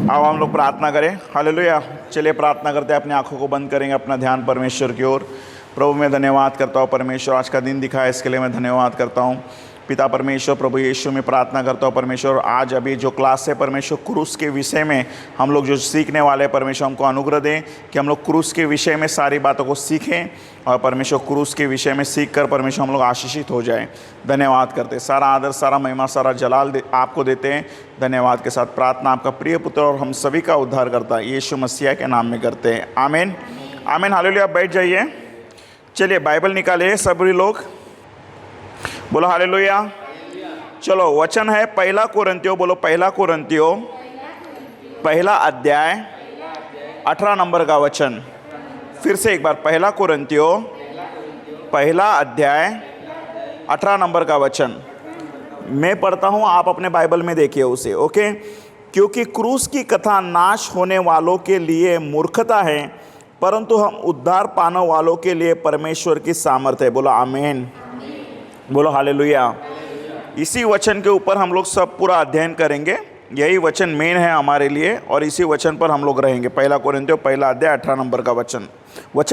अब हम लोग प्रार्थना करें। हालेलुया। चलिए प्रार्थना करते हैं, अपनी आंखों को बंद करेंगे, अपना ध्यान परमेश्वर की ओर। प्रभु मैं धन्यवाद करता हूँ परमेश्वर, आज का दिन दिखाया इसके लिए मैं धन्यवाद करता हूँ। पिता परमेश्वर, प्रभु यीशु में प्रार्थना करता हूँ परमेश्वर, आज अभी जो क्लास है परमेश्वर, क्रूस के विषय में हम लोग जो सीखने वाले हैं परमेश्वर, हमको अनुग्रह दें कि हम लोग क्रूस के विषय में सारी बातों को सीखें और परमेश्वर क्रूस के विषय में सीख कर परमेश्वर हम लोग आशीषित हो जाएं। धन्यवाद करते, सारा आदर, सारा महिमा, सारा जलाल आपको देते हैं। धन्यवाद के साथ प्रार्थना आपका प्रिय पुत्र और हम सभी का उद्धार करता है यीशु मसीह के नाम में करते हैं, आमीन आमीन। हालेलुया। बैठ जाइए। चलिए बाइबल निकालिए सभी लोग, बोलो हालेलुया। चलो वचन है पहला कोरिन्थियों, बोलो पहला कोरिन्थियों पहला अध्याय 18 नंबर का वचन। फिर से एक बार, पहला कोरिन्थियों पहला अध्याय 18 नंबर का वचन मैं पढ़ता हूँ, आप अपने बाइबल में देखिए उसे, ओके। क्योंकि क्रूस की कथा नाश होने वालों के लिए मूर्खता है, परंतु हम उद्धार पाने वालों के लिए परमेश्वर की सामर्थ्य है। बोलो आमीन, बोलो हालेलुया। इसी वचन के ऊपर हम लोग सब पूरा अध्ययन करेंगे, यही वचन मेन है हमारे लिए और इसी वचन पर हम लोग रहेंगे। पहला कोरिन्थियों पहला अध्याय 18 नंबर का वचन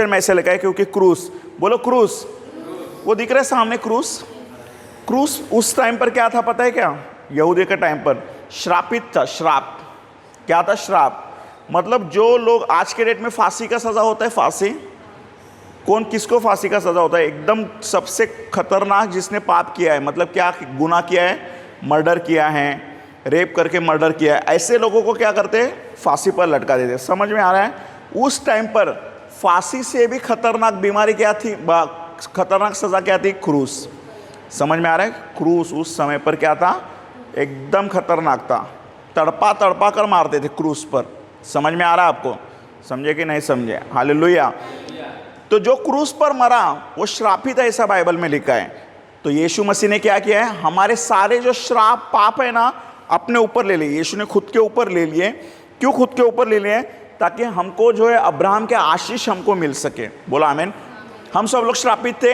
में ऐसे लिखा है, क्योंकि क्रूस, बोलो क्रूस, वो दिख रहा है सामने क्रूस। क्रूस उस टाइम पर क्या था पता है क्या? यहूदी के टाइम पर श्रापित था। श्राप क्या था? श्राप मतलब जो लोग आज के डेट में फांसी का सज़ा होता है, फांसी, कौन किसको फांसी का सज़ा होता है? एकदम सबसे खतरनाक जिसने पाप किया है, मतलब क्या गुनाह किया है, मर्डर किया है, रेप करके मर्डर किया है, ऐसे लोगों को क्या करते हैं? फांसी पर लटका देते। समझ में आ रहा है? उस टाइम पर फांसी से भी खतरनाक बीमारी क्या थी, खतरनाक सज़ा क्या थी? क्रूस। समझ में आ रहा है? क्रूस उस समय पर क्या था? एकदम खतरनाक था। तड़पा तड़पा कर मारते थे क्रूस पर। समझ में आ रहा है आपको? समझे कि नहीं समझे? हालेलुया। तो जो क्रूस पर मरा वो श्रापित है, ऐसा बाइबल में लिखा है। तो यीशु मसीह ने क्या किया है? हमारे सारे जो श्राप पाप है ना, अपने ऊपर ले लिए। यीशु ने खुद के ऊपर ले लिए। क्यों खुद के ऊपर ले लिए? ताकि हमको जो है अब्राहम के आशीष हमको मिल सके। बोला आमीन। हम सब लोग श्रापित थे,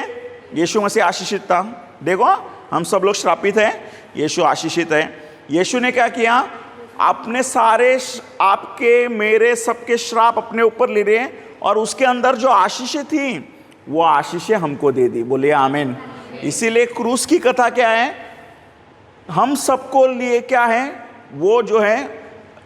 यीशु मसीह आशीषित था। देखो, हम सब लोग श्रापित हैं, यीशु आशीषित है। यीशु ने क्या किया? अपने सारे आपके मेरे सबके श्राप अपने ऊपर ले लिए और उसके अंदर जो आशीषें थी वो आशीषें हमको दे दी। बोलिए आमीन। इसीलिए क्रूस की कथा क्या है? हम सबको लिए क्या है? वो जो है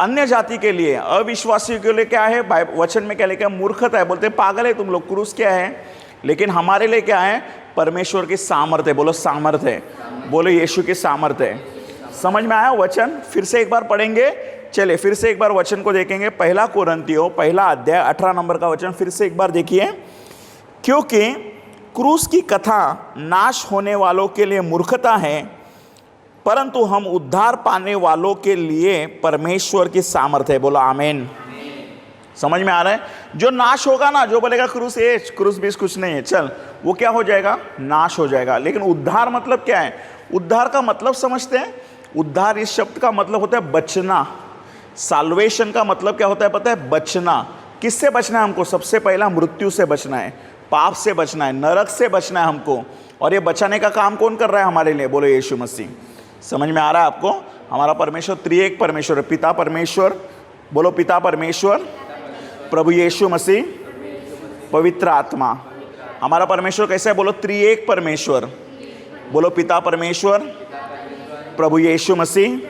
अन्य जाति के लिए, अविश्वासियों के लिए क्या है? वचन में क्या लिखा है? मूर्खता है। बोलते पागल है तुम लोग, क्रूस क्या है? लेकिन हमारे लिए क्या है? परमेश्वर की सामर्थ्य। बोलो सामर्थ्य, बोलो यीशु की सामर्थ्य। समझ में आया वचन? फिर से एक बार पढ़ेंगे। चलिए फिर से एक बार वचन को देखेंगे। पहला कोरिन्थियों पहला अध्याय 18 नंबर का वचन फिर से एक बार देखिए। क्योंकि क्रूस की कथा नाश होने वालों के लिए मूर्खता है, परंतु हम उद्धार पाने वालों के लिए परमेश्वर की सामर्थ्य है। बोलो आमीन। समझ में आ रहा है? जो नाश होगा ना, जो बोलेगा क्रूस क्रूस बीस कुछ नहीं है, चल, वो क्या हो जाएगा? नाश हो जाएगा। लेकिन उद्धार मतलब क्या है? उद्धार का मतलब समझते हैं? उद्धार इस शब्द का मतलब होता है बचना। साल्वेशन का मतलब क्या होता है पता है? बचना। किससे बचना है हमको? सबसे पहला मृत्यु से बचना है, पाप से बचना है, नरक से बचना है हमको। और ये बचाने का काम कौन कर रहा है हमारे लिए? बोलो यीशु मसीह। समझ में आ रहा है आपको? हमारा परमेश्वर त्रिएक परमेश्वर है। पिता परमेश्वर, बोलो पिता परमेश्वर, प्रभु यीशु मसीह, पवित्र आत्मा। हमारा परमेश्वर कैसा है? बोलो त्रिएक परमेश्वर। बोलो पिता परमेश्वर, प्रभु यीशु मसीह,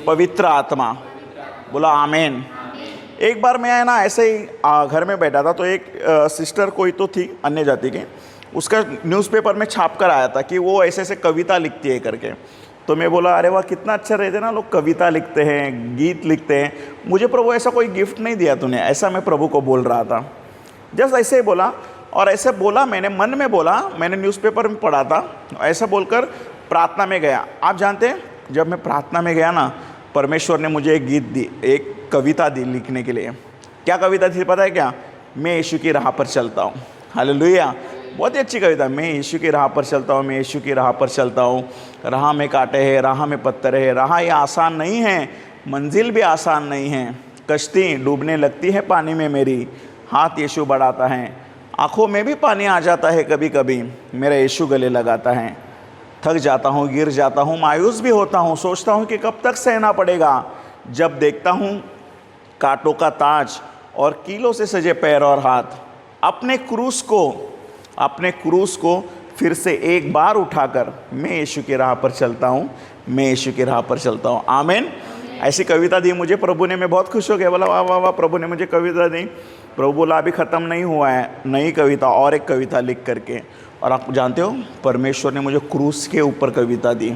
पवित्र आत्मा। बोला आमीन। एक बार मैं है ना ऐसे ही घर में बैठा था, तो एक सिस्टर कोई तो थी अन्य जाति के, उसका न्यूज़पेपर में छाप कर आया था कि वो ऐसे ऐसे कविता लिखती है करके। तो मैं बोला अरे वाह, कितना अच्छा रहते ना लोग, कविता लिखते हैं, गीत लिखते हैं। मुझे प्रभु ऐसा कोई गिफ्ट नहीं दिया तूने, ऐसा मैं प्रभु को बोल रहा था। जस्ट ऐसे ही बोला, और ऐसे बोला मैंने, मन में बोला, मैंने न्यूज़पेपर में पढ़ा था, ऐसा बोलकर प्रार्थना में गया। आप जानते हैं, जब मैं प्रार्थना में गया ना, परमेश्वर ने मुझे एक गीत दी, एक कविता दी लिखने के लिए। क्या कविता थी पता है क्या? मैं यीशु की राह पर चलता हूँ। हालेलुया। बहुत ही अच्छी कविता। मैं यीशु की राह पर चलता हूँ, मैं यीशु की राह पर चलता हूँ। राह में कांटे हैं, राह में पत्थर है, राह ये आसान नहीं है, मंजिल भी आसान नहीं है। कश्ती डूबने लगती है पानी में मेरी, हाथ यीशु बढ़ाता है, आँखों में भी पानी आ जाता है कभी कभी, मेरा यीशु गले लगाता है। थक जाता हूँ, गिर जाता हूँ, मायूस भी होता हूँ, सोचता हूँ कि कब तक सहना पड़ेगा। जब देखता हूँ कांटों का ताज और कीलों से सजे पैर और हाथ, अपने क्रूस को फिर से एक बार उठाकर मैं यीशु की राह पर चलता हूँ, मैं यीशु की राह पर चलता हूँ। आमीन। ऐसी कविता दी मुझे प्रभु ने, मैं बहुत खुश हो गया। बोला वाह वाह वाह, प्रभु ने मुझे कविता दी। प्रभु बोला अभी ख़त्म नहीं हुआ है, नई कविता, और एक कविता लिख करके। और आप जानते हो परमेश्वर ने मुझे क्रूस के ऊपर कविता दी।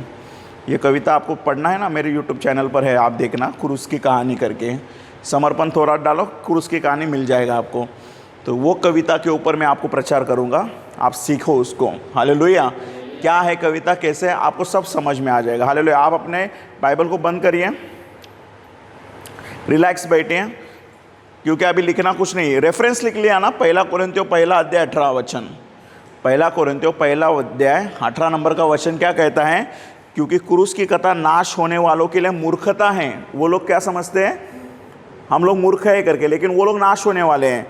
ये कविता आपको पढ़ना है ना, मेरे यूट्यूब चैनल पर है, आप देखना, क्रूस की कहानी करके। समर्पण थोड़ा डालो, क्रूस की कहानी मिल जाएगा आपको। तो वो कविता के ऊपर मैं आपको प्रचार करूँगा, आप सीखो उसको। हालेलुया। क्या है कविता, कैसे, आपको सब समझ में आ जाएगा। हालेलुया। आप अपने बाइबल को बंद करिए, रिलैक्स बैठिए, क्योंकि अभी लिखना कुछ नहीं है। रेफरेंस लिख लिया ना, 1 कोरिन्थियों 1 अध्याय 18 वचन। 1 कोरिन्थियों 1 अध्याय 18 नंबर का वचन क्या कहता है? क्योंकि क्रूस की कथा नाश होने वालों के लिए मूर्खता है। वो लोग क्या समझते हैं? हम लोग मूर्ख है करके, लेकिन वो लोग नाश होने वाले हैं,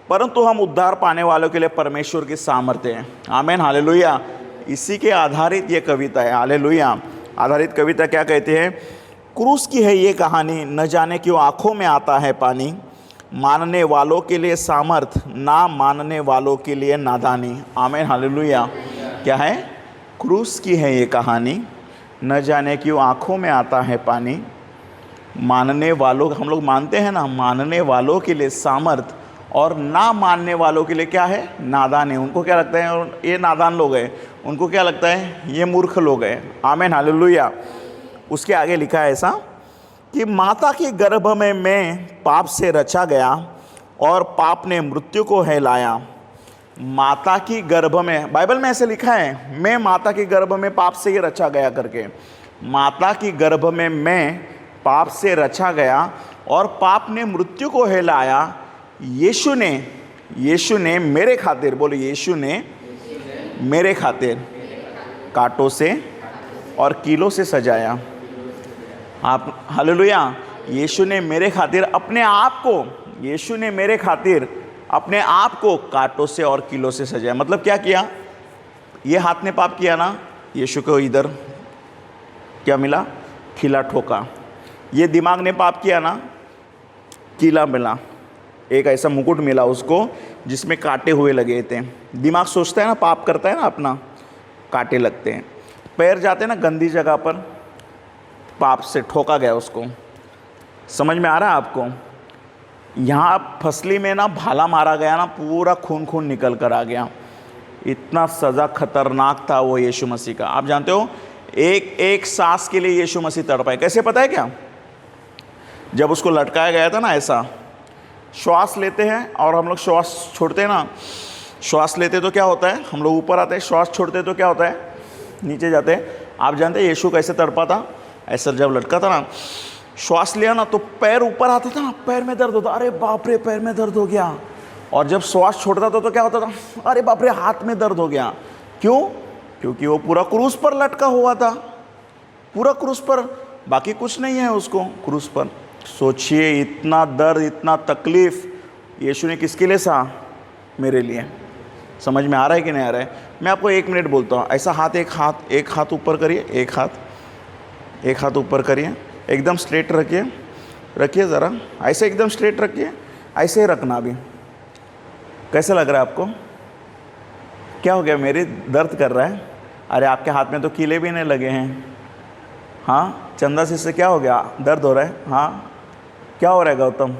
परंतु हम उद्धार पाने वालों के लिए परमेश्वर की सामर्थ्य है। आमीन। हालेलुया। इसी के आधारित ये कविता है। हालेलुया। आधारित कविता क्या कहते हैं? क्रूस की है ये कहानी, न जाने क्यों आँखों में आता है पानी, मानने वालों के लिए सामर्थ, ना मानने वालों के लिए नादानी। आमीन। हालेलुया। क्या है? क्रूस की है ये कहानी, न जाने क्यों आँखों में आता है पानी, मानने वालों, हम लोग मानते हैं ना, मानने वालों के लिए सामर्थ, और ना मानने वालों के लिए क्या है? नादान है। उनको क्या लगता है? और ये नादान लोग हैं, उनको क्या लगता है? ये मूर्ख लोग हैं। आमीन। हालेलुया। उसके आगे लिखा है ऐसा कि माता के गर्भ में मैं पाप से रचा गया और पाप ने मृत्यु को हिलाया। माता की गर्भ में, बाइबल में ऐसे लिखा है, मैं माता के गर्भ में पाप से ही रचा गया करके। माता की गर्भ में मैं पाप से रचा गया और पाप ने मृत्यु को हिलाया। यीशु ने मेरे खातिर, बोले यीशु ने मेरे खातिर कांटों से और कीलों से सजाया। आप हालेलुया। यीशु ने मेरे खातिर अपने आप को, यीशु ने मेरे खातिर अपने आप को कांटों से और कीलों से सजाया। मतलब क्या किया? ये हाथ ने पाप किया ना, यीशु को इधर क्या मिला? खीला ठोका। ये दिमाग ने पाप किया ना, कीला मिला, एक ऐसा मुकुट मिला उसको जिसमें कांटे हुए लगे थे। दिमाग सोचता है ना, पाप करता है ना अपना, कांटे लगते हैं। पैर जाते हैं ना गंदी जगह पर, पाप से ठोका गया उसको। समझ में आ रहा है आपको? यहाँ फसली में ना भाला मारा गया ना, पूरा खून खून निकल कर आ गया। इतना सज़ा खतरनाक था वो यीशु मसीह का। आप जानते हो, एक एक सांस के लिए यीशु मसीह तड़पाए। कैसे पता है क्या? जब उसको लटकाया गया था ना, ऐसा श्वास लेते हैं और हम लोग श्वास छोड़ते हैं ना, श्वास लेते तो क्या होता है? हम लोग ऊपर आते हैं, श्वास छोड़ते तो क्या होता है? नीचे जाते हैं। आप जानते हैं यीशु कैसे तड़पा था? ऐसा जब लटका था ना, श्वास लिया ना तो पैर ऊपर आता था ना, पैर में दर्द होता, अरे बाप रे पैर में दर्द हो गया। और जब श्वास छोड़ता था तो क्या होता था? अरे बाप रे हाथ में दर्द हो गया। क्यों? क्योंकि वो पूरा क्रूस पर लटका हुआ था, पूरा क्रूस पर, बाकी कुछ नहीं है उसको क्रूस पर। सोचिए, इतना दर्द, इतना तकलीफ यीशु ने किसके लिए सहा? मेरे लिए। समझ में आ रहा है कि नहीं आ रहा है? मैं आपको 1 मिनट बोलता हूँ। ऐसा हाथ, एक हाथ ऊपर करिए, एक हाथ ऊपर करिए, एकदम स्ट्रेट रखिए ज़रा, ऐसे एकदम स्ट्रेट रखिए, ऐसे ही रखना। अभी कैसा लग रहा है आपको? क्या हो गया? मेरे दर्द कर रहा है? अरे आपके हाथ में तो कीले भी नहीं लगे हैं। हाँ चंदा से क्या हो गया? दर्द हो रहा है? हाँ क्या हो रहा है गौतम?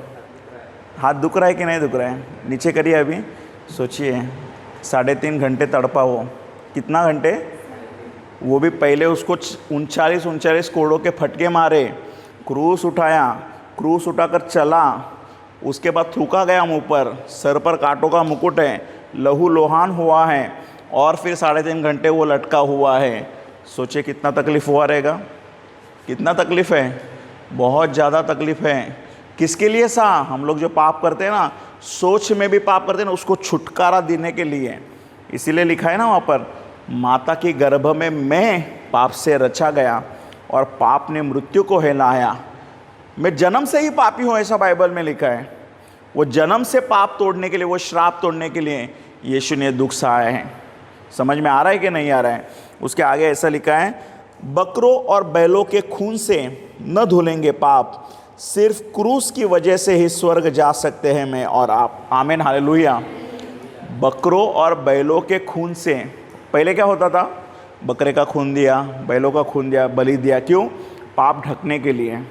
हाथ दुख रहा है कि नहीं दुख रहा है? नीचे करिए अभी। सोचिए 3.5 घंटे तड़पा वो। कितना घंटे? वो भी पहले उसको 39 कोड़ों के फटके मारे, क्रूस उठाया, क्रूस उठाकर चला, उसके बाद थूका गया मुँह पर, सर पर कांटों का मुकुट है, लहू लोहान हुआ है, और फिर 3.5 घंटे वो लटका हुआ है। सोचिए कितना तकलीफ़ हुआ रहेगा। कितना तकलीफ़ है? बहुत ज़्यादा तकलीफ़ है। किसके लिए सा? हम लोग जो पाप करते हैं ना, सोच में भी पाप करते हैं ना, उसको छुटकारा देने के लिए। इसीलिए लिखा है ना वहाँ पर, माता के गर्भ में मैं पाप से रचा गया और पाप ने मृत्यु को हिलाया। मैं जन्म से ही पापी हूँ, ऐसा बाइबल में लिखा है। वो जन्म से पाप तोड़ने के लिए, वो श्राप तोड़ने के लिए यीशु ने दुख सहाया है। समझ में आ रहा है कि नहीं आ रहा है? उसके आगे ऐसा लिखा है, बकरों और बैलों के खून से न धुलेंगे पाप, सिर्फ क्रूस की वजह से ही स्वर्ग जा सकते हैं मैं और आप। आमीन, हालेलुया। बकरों और बैलों के खून से, पहले क्या होता था? बकरे का खून दिया, बैलों का खून दिया, बलि दिया, क्यों? पाप ढकने के लिए।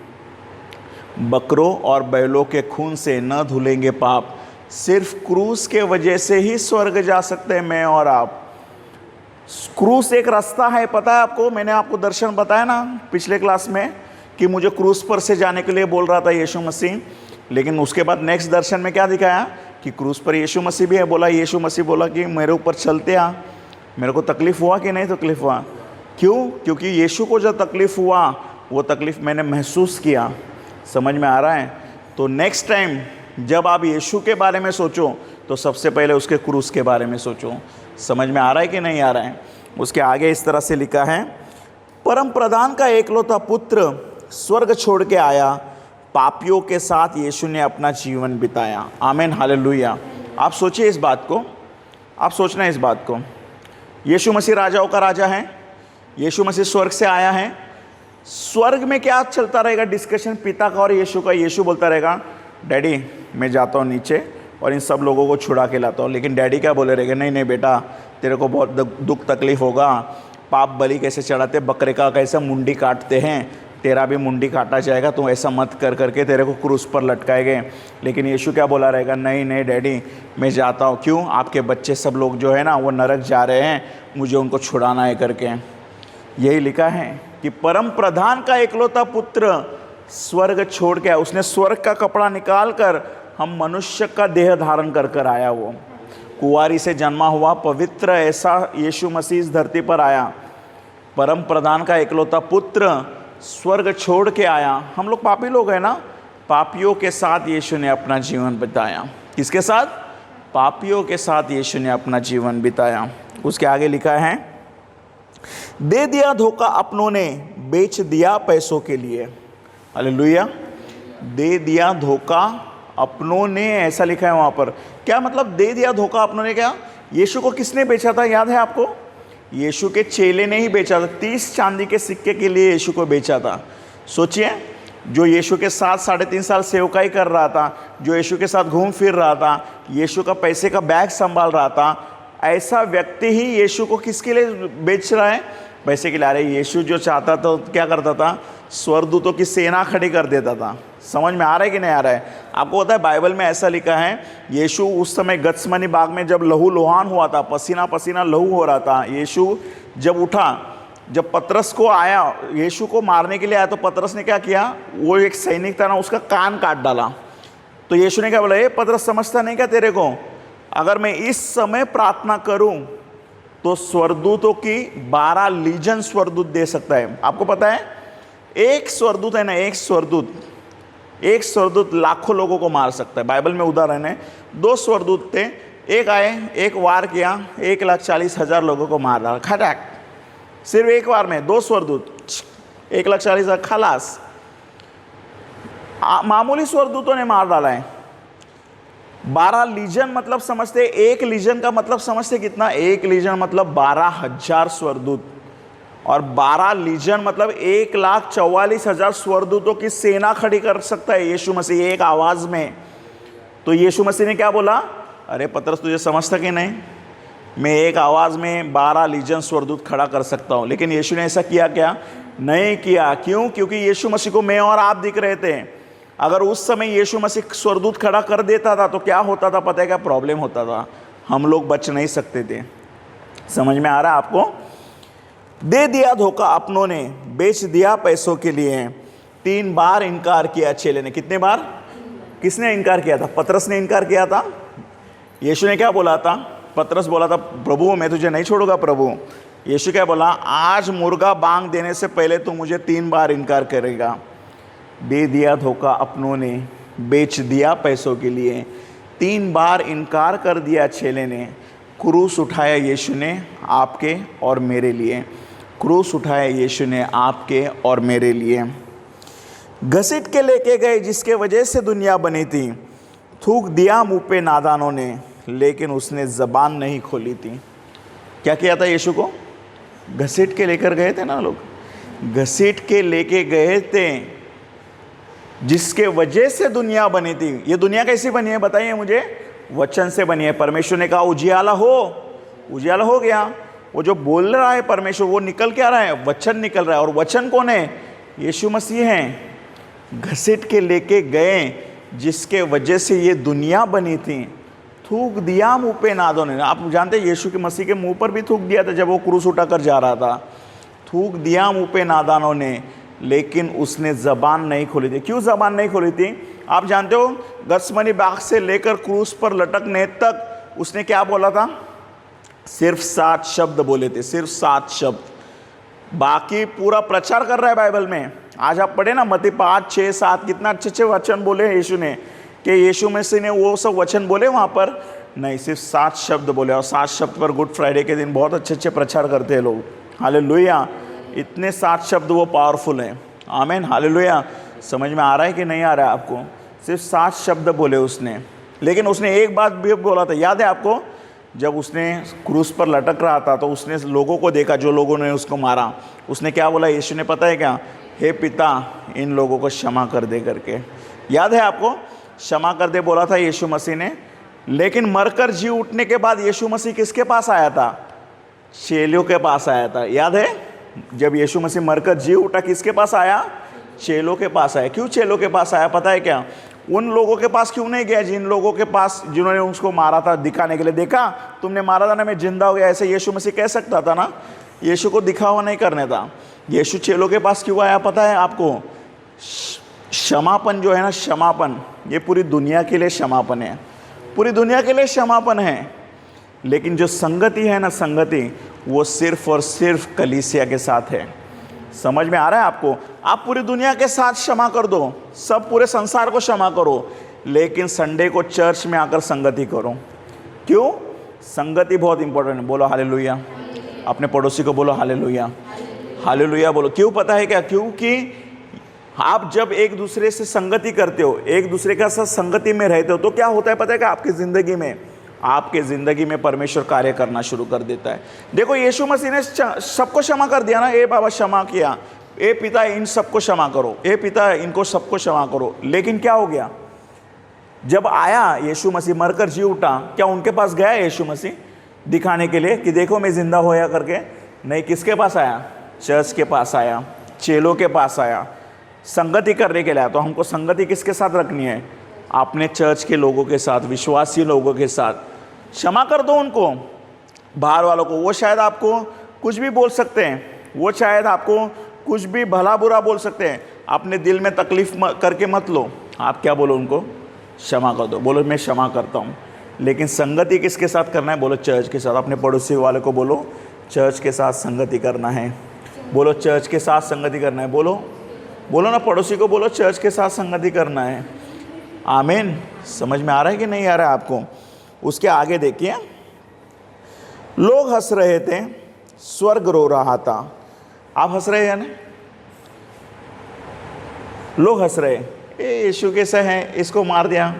बकरों और बैलों के खून से न धुलेंगे पाप, सिर्फ क्रूस के वजह से ही स्वर्ग जा सकते हैं मैं और आप। क्रूस एक रास्ता है, पता है आपको? मैंने आपको दर्शन बताया ना पिछले क्लास में कि मुझे क्रूस पर से जाने के लिए बोल रहा था यीशु मसीह, लेकिन उसके बाद नेक्स्ट दर्शन में क्या दिखाया कि क्रूस पर यीशु मसीह भी है। बोला, यीशु मसीह बोला कि मेरे ऊपर चलते आ। मेरे को तकलीफ़ हुआ कि नहीं तकलीफ़ हुआ? क्यों? क्योंकि यीशु को जो तकलीफ़ हुआ वो तकलीफ़ मैंने महसूस किया। समझ में आ रहा है? तो नेक्स्ट टाइम जब आप यीशु के बारे में सोचो तो सबसे पहले उसके क्रूस के बारे में सोचो। समझ में आ रहा है कि नहीं आ रहा है? उसके आगे इस तरह से लिखा है, परम प्रधान का एकलौता पुत्र स्वर्ग छोड़ के आया, पापियों के साथ यीशु ने अपना जीवन बिताया। आमीन, हालेलुया। आप सोचिए इस बात को, आप सोचना इस बात को। यीशु मसीह राजाओं का राजा है, यीशु मसीह स्वर्ग से आया है। स्वर्ग में क्या चलता रहेगा? डिस्कशन पिता का और यीशु का। यीशु बोलता रहेगा, डैडी मैं जाता हूँ नीचे और इन सब लोगों को छुड़ा के लाता हूँ। लेकिन डैडी क्या बोले रहेगा? नहीं नहीं बेटा, तेरे को बहुत दुख तकलीफ़ होगा। पाप बलि कैसे चढ़ाते, बकरे का कैसे मुंडी काटते हैं, तेरा भी मुंडी काटा जाएगा, तो ऐसा मत कर करके तेरे को क्रूस पर लटकाए गए। लेकिन यीशु क्या बोला रहेगा? नहीं नहीं डैडी मैं जाता हूँ। क्यों? आपके बच्चे सब लोग जो है ना वो नरक जा रहे हैं, मुझे उनको छुड़ाना है करके। यही लिखा है कि परम प्रधान का एकलौता पुत्र स्वर्ग छोड़ के आया। उसने स्वर्ग का कपड़ा निकाल कर हम मनुष्य का देह धारण कर कर आया। वो कुंवारी से जन्मा हुआ पवित्र ऐसा यीशु मसीह इस धरती पर आया। परम प्रधान का एकलौता पुत्र स्वर्ग छोड़ के आया। हम लोग पापी लोग हैं ना, पापियों के साथ यीशु ने अपना जीवन बिताया। किसके साथ? पापियों के साथ यीशु ने अपना जीवन बिताया। उसके आगे लिखा है, दे दिया धोखा अपनों ने, बेच दिया पैसों के लिए। हालेलुया। दे दिया धोखा अपनों ने, ऐसा लिखा है वहाँ पर। क्या मतलब दे दिया धोखा अपनों ने? क्या यीशु को किसने बेचा था? याद है आपको? यीशु के चेले ने ही बेचा था। 30 चांदी के सिक्के के लिए यीशु को बेचा था। सोचिए, जो यीशु के साथ 3.5 साल सेवकाई कर रहा था, जो यीशु के साथ घूम फिर रहा था, यीशु का पैसे का बैग संभाल रहा था, ऐसा व्यक्ति ही यीशु को किसके लिए बेच रहा है? पैसे के लिए। अरे यीशु जो चाहता था क्या करता था? स्वर्गदूतों की सेना खड़ी कर देता था। समझ में आ रहा है कि नहीं आ रहा है? आपको पता है बाइबल में ऐसा लिखा है, यीशु उस समय गत्समनी बाग में जब लहू लोहान हुआ था, पसीना पसीना लहू हो रहा था, यीशु जब उठा, जब पतरस को आया, यीशु को मारने के लिए आया, तो पतरस ने क्या किया? वो एक सैनिक था ना, उसका कान काट डाला। तो यीशु ने क्या बोला? ये पतरस समझता नहीं क्या तेरे को? अगर मैं इस समय प्रार्थना करूं तो स्वर्गदूतों की 12 लीजन स्वर्गदूत दे सकता है। आपको पता है एक स्वर्गदूत है ना, एक स्वर्गदूत लाखों लोगों को मार सकता है। बाइबल में उदाहरण है, 2 स्वर्गदूत थे, एक आए, एक वार किया, 1,40,000 लोगों को मार डाला, खटाक। सिर्फ एक वार में 2 स्वर्गदूत, 1,40,000 खलास। मामूली स्वर्गदूतों ने मार डाला है। 12 लीजन मतलब समझते, एक लीजन का मतलब समझते कितना? एक लीजन मतलब 12,000 स्वर्गदूत, और 12 लीजन मतलब 1,44,000 स्वर्गदूतों की सेना खड़ी कर सकता है यीशु मसीह एक आवाज में। तो यीशु मसीह ने क्या बोला? अरे पतरस तुझे समझता कि नहीं? मैं एक आवाज में 12 लीजन स्वर्गदूत खड़ा कर सकता हूँ। लेकिन यीशु ने ऐसा किया क्या? नहीं किया। क्यों? क्योंकि यीशु मसीह को मैं और आप दिख रहे थे। अगर उस समय यीशु मसीह स्वर्गदूत खड़ा कर देता था तो क्या होता था? पता है क्या प्रॉब्लम होता था? हम लोग बच नहीं सकते थे। समझ में आ रहा है आपको? दे दिया धोखा अपनों ने, बेच दिया पैसों के लिए। 3 बार इनकार किया चेले ने। कितने बार? किसने इनकार किया था? पतरस ने इनकार किया था। यीशु ने क्या बोला था? पतरस बोला था, प्रभु मैं तुझे नहीं छोड़ूंगा प्रभु। यीशु क्या बोला? आज मुर्गा बांग देने से पहले तू मुझे 3 बार इनकार करेगा। दे दिया धोखा अपनों ने, बेच दिया पैसों के लिए। 3 बार इनकार कर दिया चेले ने। क्रूस उठाया यीशु ने आपके और मेरे लिए। क्रूस उठाया यीशु ने आपके और मेरे लिए। घसीट के लेके गए जिसके वजह से दुनिया बनी थी। थूक दिया मुंह पे नादानों ने, लेकिन उसने ज़बान नहीं खोली थी। क्या किया था यीशु को? घसीट के लेकर गए थे ना लोग, घसीट के लेके गए थे। जिसके वजह से दुनिया बनी थी। ये दुनिया कैसी बनी है बताइए मुझे? वचन से बनी है। परमेश्वर ने कहा उजियाला हो, उजियाला हो गया। वो जो बोल रहा है परमेश्वर, वो निकल क्या रहा है? वचन निकल रहा है। और वचन कौन है? यीशु मसीह हैं। घसीट के लेके गए, जिसके वजह से ये दुनिया बनी थी। थूक दिया मुंह पे नादों ने। आप जानते हैं यीशु के मसीह के मुंह पर भी थूक दिया था जब वो क्रूस उठाकर जा रहा था। थूक दिया मुंह पे नादानों ने, लेकिन उसने ज़बान नहीं खोली थी। क्यों ज़बान नहीं खोली थी? आप जानते हो, गत्समनी बाग से लेकर क्रूस पर लटकने तक उसने क्या बोला था? सिर्फ 7 शब्द बोले थे, सिर्फ 7 शब्द। बाकी पूरा प्रचार कर रहा है बाइबल में। आज आप पढ़े ना मत्ती 5, 6, 7, कितना अच्छे वचन बोले हैं यीशु ने, कि यीशु मसीह ने वो सब वचन बोले वहाँ पर? नहीं, सिर्फ 7 शब्द बोले। और 7 शब्द पर गुड फ्राइडे के दिन बहुत अच्छे प्रचार करते हैं लोग। हालेलुया! इतने 7 शब्द वो पावरफुल हैं। आमीन, हालेलुया! समझ में आ रहा है कि नहीं आ रहा है आपको? सिर्फ 7 शब्द बोले उसने, लेकिन उसने एक बात भी बोला था, याद है आपको? जब उसने क्रूस पर लटक रहा था तो उसने लोगों को देखा, जो लोगों ने उसको मारा। उसने क्या बोला यीशु ने, पता है क्या? हे पिता, इन लोगों को क्षमा कर दे करके। याद है आपको? क्षमा कर दे बोला था यीशु मसीह ने। लेकिन मरकर जी उठने के बाद यीशु मसीह किसके पास आया था? चेलों के पास आया था। याद है? जब यीशु मसीह मरकर जी उठा, किसके पास आया? चेलों के पास आया। क्यों चेलों के पास आया पता है क्या? उन लोगों के पास क्यों नहीं गया जिन लोगों के पास, जिन्होंने उसको मारा था, दिखाने के लिए। देखा तुमने मारा था ना, मैं जिंदा हो गया, ऐसे यीशु मसीह कह सकता था ना। यीशु को दिखावा नहीं करने था। यीशु चेलों के पास क्यों आया पता है आपको? क्षमापन जो है ना, क्षमापन, ये पूरी दुनिया के लिए क्षमापन है, पूरी दुनिया के लिए क्षमापन है। लेकिन जो संगति है ना, संगति, वो सिर्फ और सिर्फ कलीसिया के साथ है। समझ में आ रहा है आपको? आप पूरी दुनिया के साथ क्षमा कर दो, सब पूरे संसार को क्षमा करो, लेकिन संडे को चर्च में आकर संगति करो। क्यों? संगति बहुत इंपॉर्टेंट है। बोलो हालेलुया! अपने पड़ोसी को बोलो हालेलुया, हालेलुया बोलो। क्यों पता है क्या? क्योंकि आप जब एक दूसरे से संगति करते हो, एक दूसरे के साथ संगति में रहते हो, तो क्या होता है पता है क्या? आपकी ज़िंदगी में परमेश्वर कार्य करना शुरू कर देता है। देखो यीशु मसीह ने सबको क्षमा कर दिया ना। ए बाबा क्षमा किया, ए पिता इन सबको क्षमा करो, ए पिता इनको सबको क्षमा करो। लेकिन क्या हो गया? जब आया यीशु मसीह, मरकर जी उठा, क्या उनके पास गया यीशु मसीह दिखाने के लिए कि देखो मैं जिंदा होया करके? नहीं। किसके पास आया? चर्च के पास आया, चेलों के पास आया, संगति करने के लिए आया। तो हमको संगति किसके साथ रखनी है? अपने चर्च के लोगों के साथ, विश्वासी लोगों के साथ। क्षमा कर दो उनको, बाहर वालों को। वो शायद आपको कुछ भी बोल सकते हैं, वो शायद आपको कुछ भी भला बुरा बोल सकते हैं। अपने दिल में तकलीफ करके मत लो। आप क्या बोलो उनको? क्षमा कर दो। बोलो मैं क्षमा करता हूँ। लेकिन संगति किसके साथ करना है? बोलो चर्च के साथ। अपने पड़ोसी वाले को बोलो चर्च के साथ संगति करना है। बोलो चर्च के साथ संगति करना है। बोलो बोलो ना, पड़ोसी को बोलो चर्च के साथ संगति करना है। आमीन। समझ में आ रहा है कि नहीं आ रहा है आपको? उसके आगे देखिए, लोग हंस रहे थे, स्वर्ग रो रहा था। आप हंस रहे हैं ना? लोग हंस रहे, ये यीशु कैसा है, इसको मार दिया।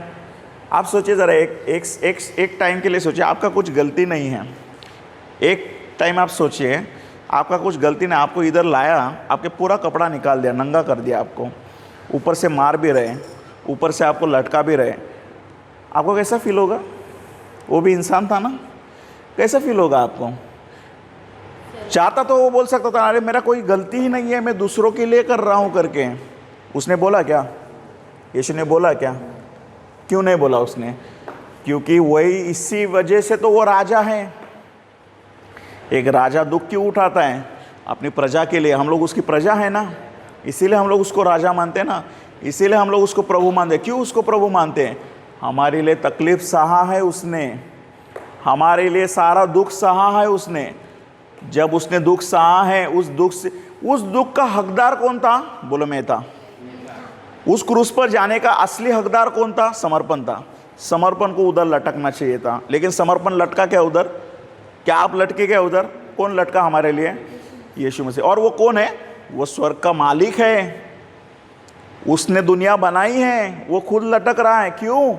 आप सोचिए ज़रा, एक टाइम के लिए सोचिए, आपका कुछ गलती नहीं है। एक टाइम आप सोचिए, आपका कुछ गलती नहीं, आपको इधर लाया, आपके पूरा कपड़ा निकाल दिया, नंगा कर दिया आपको, ऊपर से मार भी रहे, ऊपर से आपको लटका भी रहे। आपको कैसा फील होगा? वो भी इंसान था ना, कैसा फील होगा आपको? चाहता तो वो बोल सकता था अरे मेरा कोई गलती ही नहीं है, मैं दूसरों के लिए कर रहा हूँ करके। उसने बोला क्या? यीशु ने बोला क्या? क्यों नहीं बोला उसने? क्योंकि वही, इसी वजह से तो वो राजा है। एक राजा दुख क्यों उठाता है? अपनी प्रजा के लिए। हम लोग उसकी प्रजा है ना, इसीलिए हम लोग उसको राजा मानते हैं ना, इसीलिए हम लोग उसको प्रभु मानते हैं। क्यों उसको प्रभु मानते हैं? हमारे लिए तकलीफ सहा है उसने, हमारे लिए सारा दुख सहा है उसने। जब उसने दुख सहा है, उस दुख का हकदार कौन था? बोलो मैं था। उस क्रूस पर जाने का असली हकदार कौन था? समर्पण था। समर्पण को उधर लटकना चाहिए था, लेकिन समर्पण लटका क्या उधर? क्या आप लटके क्या उधर? कौन लटका हमारे लिए? यीशु मसीह। और वो कौन है? वो स्वर्ग का मालिक है, उसने दुनिया बनाई है, वो खुद लटक रहा है। क्यों?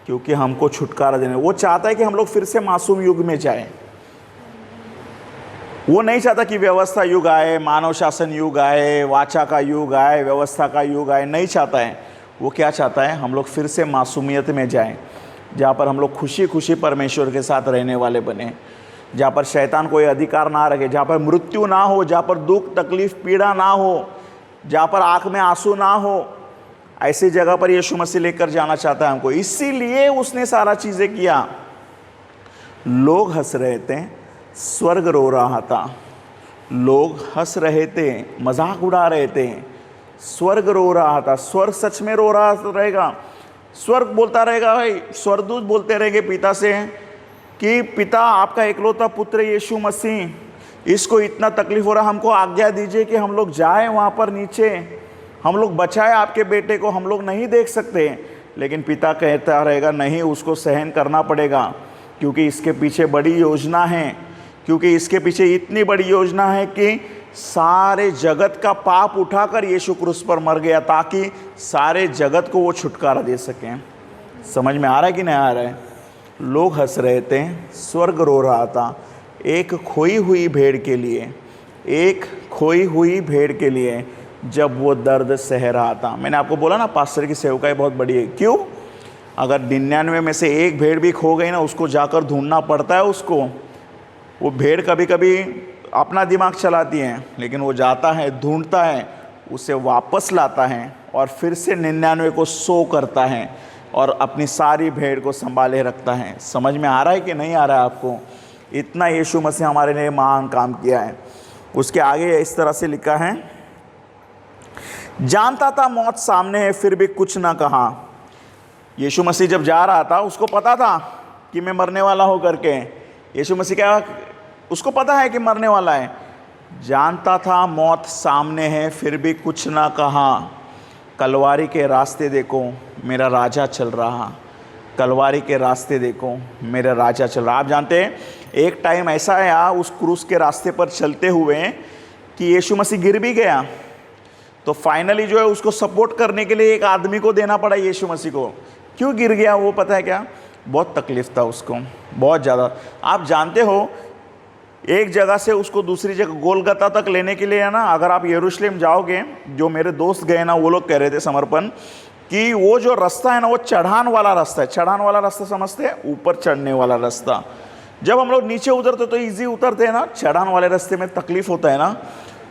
क्योंकि हमको छुटकारा देने। वो चाहता है कि हम लोग फिर से मासूम युग में जाएं। वो नहीं चाहता कि व्यवस्था युग आए, मानव शासन युग आए, वाचा का युग आए, व्यवस्था का युग आए, नहीं चाहता है। वो क्या चाहता है, हम लोग फिर से मासूमियत में जाएं, जहाँ पर हम लोग खुशी खुशी परमेश्वर के साथ रहने वाले बने, जहाँ पर शैतान कोई अधिकार ना रखे, जहाँ पर मृत्यु ना हो, जहाँ पर दुख तकलीफ पीड़ा ना हो, जहाँ पर आँख में आंसू ना हो, ऐसी जगह पर यीशु मसीह लेकर जाना चाहता है हमको। इसीलिए उसने सारा चीज़ें किया। लोग हंस रहे थे, स्वर्ग रो रहा था। लोग हंस रहे थे, मजाक उड़ा रहे थे, स्वर्ग रो रहा था। स्वर्ग सच में रो रहा रहेगा। स्वर्ग बोलता रहेगा, भाई स्वर्गदूत बोलते रहेंगे पिता से कि पिता, आपका एकलौता पुत्र यीशु मसीह, इसको इतना तकलीफ हो रहा, हमको आज्ञा दीजिए कि हम लोग जाएं वहाँ पर नीचे, हम लोग बचाएं आपके बेटे को, हम लोग नहीं देख सकते। लेकिन पिता कहता रहेगा, नहीं, उसको सहन करना पड़ेगा, क्योंकि इसके पीछे बड़ी योजना है, क्योंकि इसके पीछे इतनी बड़ी योजना है कि सारे जगत का पाप उठाकर यीशु क्रूस पर मर गया, ताकि सारे जगत को वो छुटकारा दे सकें। समझ में आ रहा है कि नहीं आ रहा है? लोग हंस रहे थे, स्वर्ग रो रहा था, एक खोई हुई भेड़ के लिए, एक खोई हुई भेड़ के लिए जब वो दर्द सह रहा था। मैंने आपको बोला ना, पास्टर की सेवकाई बहुत बड़ी है। क्यों? अगर 99 में से एक भेड़ भी खो गई ना, उसको जाकर ढूंढना पड़ता है उसको। वो भेड़ कभी कभी अपना दिमाग चलाती है, लेकिन वो जाता है, ढूंढता है, उसे वापस लाता है और फिर से 99 को 100 करता है और अपनी सारी भेड़ को संभाले रखता है। समझ में आ रहा है कि नहीं आ रहा है आपको? इतना यीशु मसीह हमारे लिए महान काम किया है। उसके आगे इस तरह से लिखा है, जानता था मौत सामने है, फिर भी कुछ ना कहा। यीशु मसीह जब जा रहा था, उसको पता था कि मैं मरने वाला हूँ करके। यीशु मसीह क्या, उसको पता है कि मरने वाला है। जानता था मौत सामने है, फिर भी कुछ ना कहा। कलवारी के रास्ते देखो, मेरा राजा चल रहा। कलवारी के रास्ते देखो, मेरा राजा चल रहा। आप जानते हैं, एक टाइम ऐसा आया उस क्रूस के रास्ते पर चलते हुए कि यीशु मसीह गिर भी गया। तो फाइनली जो है, उसको सपोर्ट करने के लिए एक आदमी को देना पड़ा यीशु मसीह को। क्यों गिर गया वो पता है क्या? बहुत तकलीफ था उसको, बहुत ज़्यादा। आप जानते हो, एक जगह से उसको दूसरी जगह गोलगता तक लेने के लिए है ना, अगर आप यरूशलेम जाओगे, जो मेरे दोस्त गए ना, वो लोग कह रहे थे समर्पण, कि वो जो रास्ता है ना, वो चढ़ान वाला रास्ता है। चढ़ान वाला रास्ता समझते हैं? ऊपर चढ़ने वाला रास्ता। जब हम लोग नीचे उतरते तो ईजी उतरते हैं ना, चढ़ान वाले रास्ते में तकलीफ होता है ना।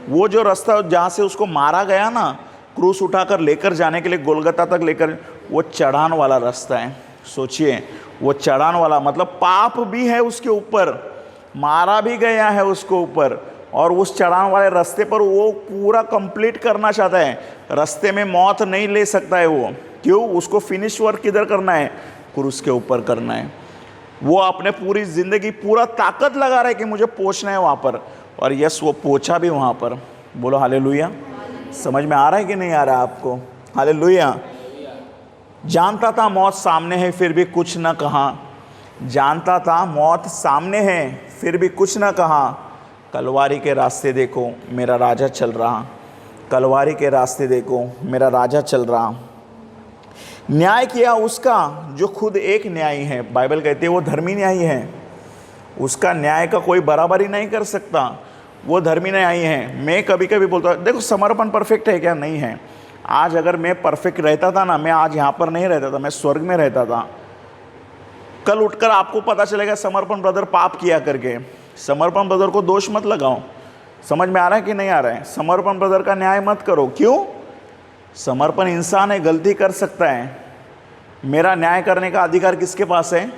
वो जो रास्ता जहाँ से उसको मारा गया ना, क्रूस उठाकर लेकर जाने के लिए गोलगता तक लेकर, वो चढ़ान वाला रास्ता है। सोचिए, वो चढ़ान वाला मतलब पाप भी है उसके ऊपर, मारा भी गया है उसको ऊपर, और उस चढ़ान वाले रास्ते पर वो पूरा कंप्लीट करना चाहता है। रास्ते में मौत नहीं ले सकता है वो। क्यों? उसको फिनिश वर्क किधर करना है? क्रूस के ऊपर करना है। वो अपने पूरी ज़िंदगी पूरा ताकत लगा रहा है कि मुझे पहुंचना है वहाँ पर, और यस, वो पहुंचा भी वहाँ पर। बोलो हालेलुया। समझ में आ रहा है कि नहीं आ रहा है आपको? हालेलुया। जानता था मौत सामने है, फिर भी कुछ न कहा। जानता था मौत सामने है, फिर भी कुछ न कहा। कलवारी के रास्ते देखो, मेरा राजा चल रहा। कलवारी के रास्ते देखो, मेरा राजा चल रहा। न्याय किया उसका जो खुद एक न्यायी है। बाइबल कहती है वो धर्मी न्यायी है, उसका न्याय का कोई बराबरी नहीं कर सकता। वो धर्मी न्यायी है। मैं कभी कभी बोलता हूँ, देखो समर्पण परफेक्ट है क्या? नहीं है। आज अगर मैं परफेक्ट रहता था ना, मैं आज यहाँ पर नहीं रहता था, मैं स्वर्ग में रहता था। कल उठकर आपको पता चलेगा समर्पण ब्रदर पाप किया करके। समर्पण ब्रदर को दोष मत लगाओ। समझ में आ रहा है कि नहीं आ रहा है? समर्पण ब्रदर का न्याय मत करो। क्यों? समर्पण इंसान है, गलती कर सकता है। मेरा न्याय करने का अधिकार किसके पास है?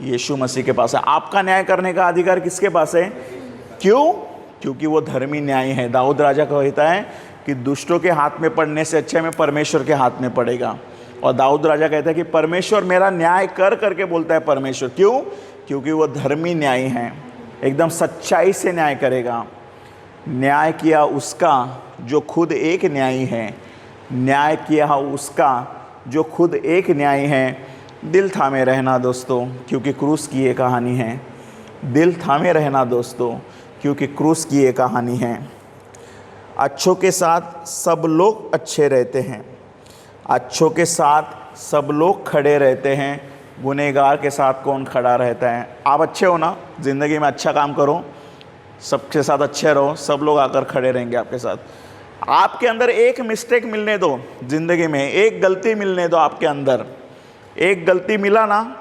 यीशु मसीह के पास है। आपका न्याय करने का अधिकार किसके पास है? क्यों? क्योंकि वो धर्मी न्यायी है। दाऊद राजा कहता है कि दुष्टों के हाथ में पड़ने से अच्छा मैं परमेश्वर के हाथ में पड़ेगा। और दाऊद राजा कहता है कि परमेश्वर मेरा न्याय कर करके बोलता है परमेश्वर। क्यों? क्योंकि वो धर्मी न्यायी है, एकदम सच्चाई से न्याय करेगा। न्याय किया उसका जो खुद एक न्यायी है। न्याय किया उसका जो खुद एक न्यायी है। दिल थामे रहना दोस्तों, क्योंकि क्रूस की ये कहानी है। दिल थामे रहना दोस्तों, क्योंकि क्रूस की ये कहानी है। अच्छों के साथ सब लोग अच्छे रहते हैं। अच्छों के साथ सब लोग खड़े रहते हैं। गुनहगार के साथ कौन खड़ा रहता है? आप अच्छे हो ना, ज़िंदगी में अच्छा काम करो, सबके साथ अच्छे रहो, सब लोग आकर खड़े रहेंगे आपके साथ। आपके अंदर एक मिस्टेक मिलने दो ज़िंदगी में, एक गलती मिलने दो आपके अंदर। एक गलती मिला ना,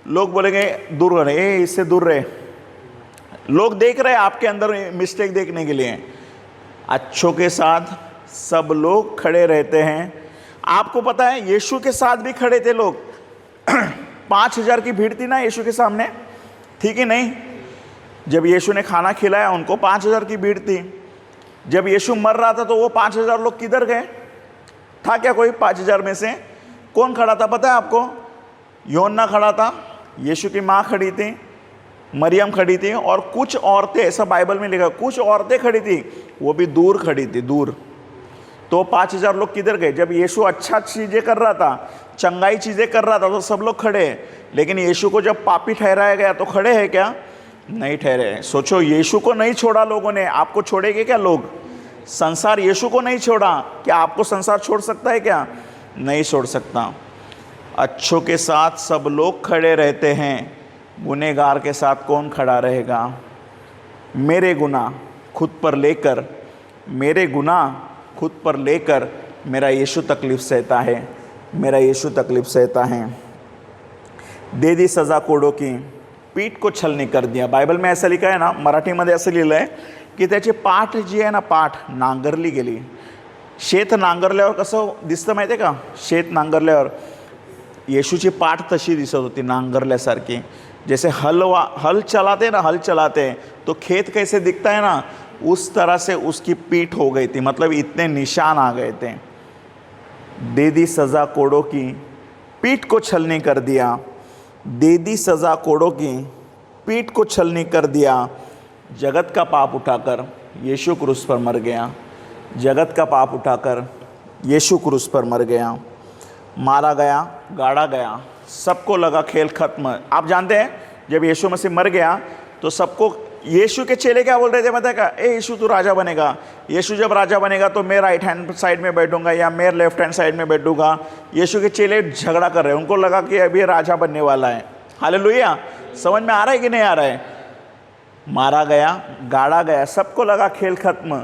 लोग बोलेंगे दूर रहे, इससे दूर रहे। लोग देख रहे हैं आपके अंदर मिस्टेक देखने के लिए। अच्छों के साथ सब लोग खड़े रहते हैं। आपको पता है यीशु के साथ भी खड़े थे लोग। 5,000 की भीड़ थी ना यीशु के सामने, ठीक है नहीं? जब यीशु ने खाना खिलाया उनको, 5,000 की भीड़ थी। जब यीशु मर रहा था तो वो 5,000 लोग किधर गए? था क्या कोई 5,000 में से? कौन खड़ा था पता है आपको? योना खड़ा था, यीशु की माँ खड़ी थी, मरियम खड़ी थी, और कुछ औरतें, ऐसा बाइबल में लिखा, कुछ औरतें खड़ी थी, वो भी दूर खड़ी थी, दूर। तो 5,000 लोग किधर गए? जब यीशु अच्छा चीज़ें कर रहा था, चंगाई चीज़ें कर रहा था, तो सब लोग खड़े हैं। लेकिन यीशु को जब पापी ठहराया गया तो खड़े हैं क्या? नहीं ठहरे। सोचो, यीशु को नहीं छोड़ा लोगों ने, आपको छोड़ेंगे क्या लोग? संसार यीशु को नहीं छोड़ा, क्या आपको संसार छोड़ सकता है क्या? नहीं छोड़ सकता। अच्छों के साथ सब लोग खड़े रहते हैं, गुनहगार के साथ कौन खड़ा रहेगा? मेरे गुनाह खुद पर लेकर, मेरे गुनाह खुद पर लेकर मेरा यीशु तकलीफ़ सहता है, मेरा यीशु तकलीफ़ सहता है। दे दी सज़ा कोडों की, पीठ को छलनी कर दिया। बायबल में ऐसा लिखा आहे ना, मराठीमध्ये असं लिहिलं आहे की त्याची पाठ जी आहे ना, पाठ नांगरली गेली। शेत नांगरल्यावर कसं दिसतं माहिती आहे का? शेत नांगरल्यावर येशूची पाठ तशी दिसत होती, नांगरल्यासारखी। जैसे हल चलाते ना, हल चलाते तो खेत कैसे दिखता है ना, उस तरह से उसकी पीठ हो गई थी, मतलब इतने निशान आ गए थे। दे दी सज़ा कोड़ों की, पीठ को छलनी कर दिया। दे दी सज़ा कोड़ों की, पीठ को छलनी कर दिया। जगत का पाप उठाकर यीशु क्रूस पर मर गया। जगत का पाप उठाकर यीशु क्रूस पर मर गया, मारा गया, गाड़ा गया। सबको लगा खेल खत्म। आप जानते हैं जब यीशु मसीह मर गया तो सबको, यीशु के चेले क्या बोल रहे थे पता है क्या? ए यीशु तू राजा बनेगा, यीशु जब राजा बनेगा तो मैं राइट हैंड साइड में बैठूंगा या मैं लेफ्ट हैंड साइड में बैठूंगा। यीशु के चेले झगड़ा कर रहे हैं, उनको लगा कि अभी राजा बनने वाला है। हालेलुया। समझ में आ रहा है कि नहीं आ रहा है? मारा गया, गाड़ा गया, सबको लगा खेल खत्म।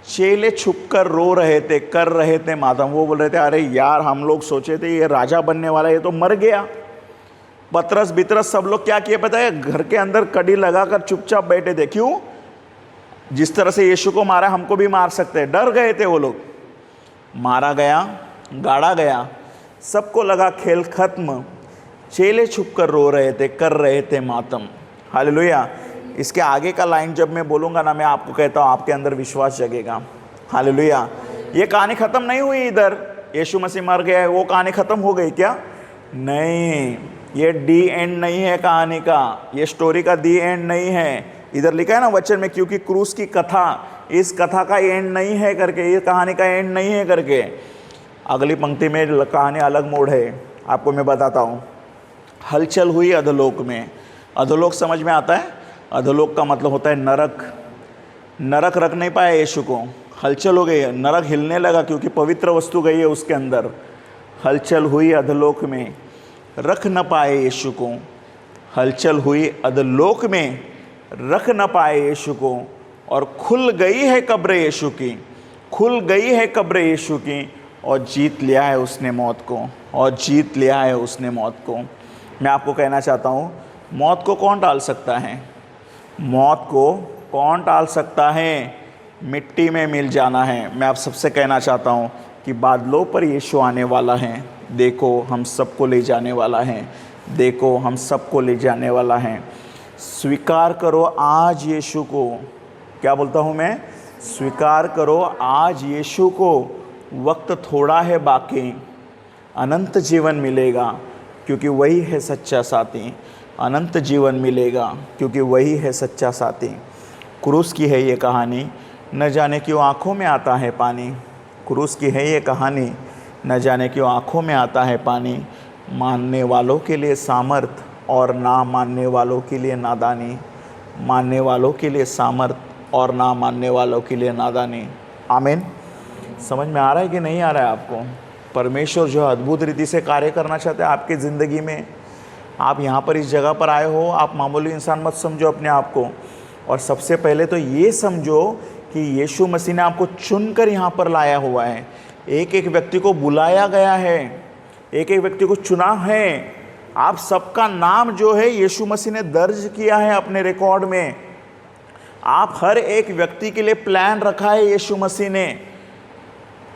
चेले छुपकर रो रहे थे, कर रहे थे मातम। वो बोल रहे थे अरे यार, हम लोग सोचे थे ये राजा बनने वाला है, ये तो मर गया। पतरस बितरस सब लोग क्या किए पता है? घर के अंदर कड़ी लगाकर चुपचाप बैठे थे। क्यों? जिस तरह से यीशु को मारा हमको भी मार सकते हैं, डर गए थे वो लोग। मारा गया, गाड़ा गया, सबको लगा खेल खत्म। चेले छुपकर रो रहे थे, कर रहे थे मातम। हालेलुया। इसके आगे का लाइन जब मैं बोलूँगा ना, मैं आपको कहता हूँ आपके अंदर विश्वास जगेगा। हालेलुया। ये कहानी ख़त्म नहीं हुई इधर, यीशु मसीह मर गया है वो कहानी ख़त्म हो गई क्या? नहीं, ये डी एंड नहीं है कहानी का, ये स्टोरी का डी एंड नहीं है। इधर लिखा है ना वचन में, क्योंकि क्रूस की कथा इस कथा का एंड नहीं है करके, ये कहानी का एंड नहीं है करके। अगली पंक्ति में कहानी अलग मोड़ है, आपको मैं बताता हूँ। हलचल हुई अधोलोक में। अधोलोक समझ में आता है? अधोलोक का मतलब होता है नरक। नरक रख नहीं पाया यीशु को, हलचल हो गई, नरक हिलने लगा क्योंकि पवित्र वस्तु गई है उसके अंदर। हलचल हुई अधोलोक में, रख न पाए यीशु को। हलचल हुई अधोलोक में, रख न पाए यीशु को। और खुल गई है कब्र यीशु की, खुल गई है कब्र यीशु की, और जीत लिया है उसने मौत को, और जीत लिया है उसने मौत को। मैं आपको कहना चाहता हूँ, मौत को कौन टाल सकता है? मौत को कौन टाल सकता है? मिट्टी में मिल जाना है। मैं आप सबसे कहना चाहता हूँ कि बादलों पर यीशु आने वाला है। देखो हम सबको ले जाने वाला है, देखो हम सबको ले जाने वाला है। स्वीकार करो आज यीशु को। क्या बोलता हूँ मैं? स्वीकार करो आज यीशु को। वक्त थोड़ा है बाकी, अनंत जीवन मिलेगा क्योंकि वही है सच्चा साथी। अनंत जीवन मिलेगा क्योंकि वही है सच्चा साथी। क्रूस की है ये कहानी, न जाने क्यों आँखों में आता है पानी। क्रूस की है ये कहानी, न जाने क्यों आँखों में आता है पानी। मानने वालों के लिए सामर्थ और ना मानने वालों के लिए नादानी। मानने वालों के लिए सामर्थ और ना मानने वालों के लिए नादानी। आमीन। समझ में आ रहा है कि नहीं आ रहा है आपको? परमेश्वर जो अद्भुत रीति से कार्य करना चाहते हैं आपकी ज़िंदगी में। आप यहाँ पर इस जगह पर आए हो, आप मामूली इंसान मत समझो अपने आप को। और सबसे पहले तो ये समझो कि यीशु मसीह ने आपको चुनकर यहाँ पर लाया हुआ है। एक एक व्यक्ति को बुलाया गया है, एक एक व्यक्ति को चुना है। आप सबका नाम जो है यीशु मसीह ने दर्ज किया है अपने रिकॉर्ड में। आप हर एक व्यक्ति के लिए प्लान रखा है यीशु मसीह ने।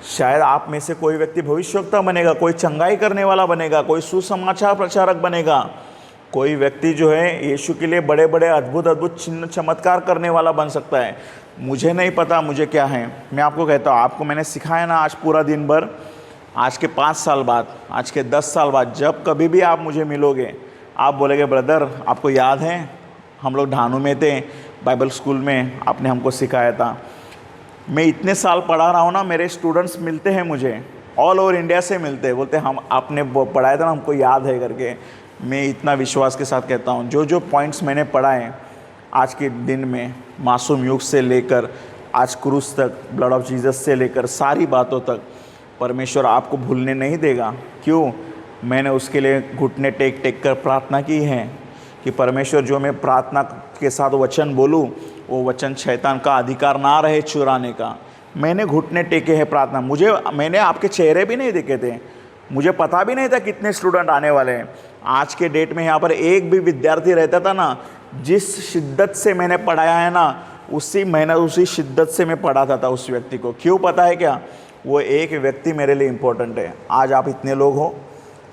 शायद आप में से कोई व्यक्ति भविष्यवक्ता बनेगा, कोई चंगाई करने वाला बनेगा, कोई सुसमाचार प्रचारक बनेगा, कोई व्यक्ति जो है यीशु के लिए बड़े बड़े अद्भुत अद्भुत चिन्ह चमत्कार करने वाला बन सकता है। मुझे नहीं पता मुझे क्या है। मैं आपको कहता हूँ, आपको मैंने सिखाया ना आज पूरा दिन भर, आज के 5 साल बाद, आज के 10 साल बाद जब कभी भी आप मुझे मिलोगे, आप बोलेंगे ब्रदर आपको याद है हम लोग ढानू में थे बाइबल स्कूल में, आपने हमको सिखाया था। मैं इतने साल पढ़ा रहा हूँ ना, मेरे स्टूडेंट्स मिलते हैं मुझे, ऑल ओवर इंडिया से मिलते हैं, बोलते हम आपने पढ़ाया था ना, हमको याद है करके। मैं इतना विश्वास के साथ कहता हूँ, जो जो पॉइंट्स मैंने पढ़ाए आज के दिन में, मासूम युग से लेकर आज क्रूस तक, ब्लड ऑफ जीसस से लेकर सारी बातों तक, परमेश्वर आपको भूलने नहीं देगा। क्यों? मैंने उसके लिए घुटने टेक टेक कर प्रार्थना की है कि परमेश्वर जो मैं प्रार्थना के साथ वचन बोलूँ, वो वचन शैतान का अधिकार ना रहे चुराने का। मैंने घुटने टेके हैं प्रार्थना। मैंने आपके चेहरे भी नहीं देखे थे, मुझे पता भी नहीं था कितने स्टूडेंट आने वाले हैं। आज के डेट में यहाँ पर एक भी विद्यार्थी रहता था ना, जिस शिद्दत से मैंने पढ़ाया है ना, उसी शिद्दत से मैं पढ़ाता था उस व्यक्ति को। क्यों पता है क्या? वो एक व्यक्ति मेरे लिए इम्पोर्टेंट है। आज आप इतने लोग हो,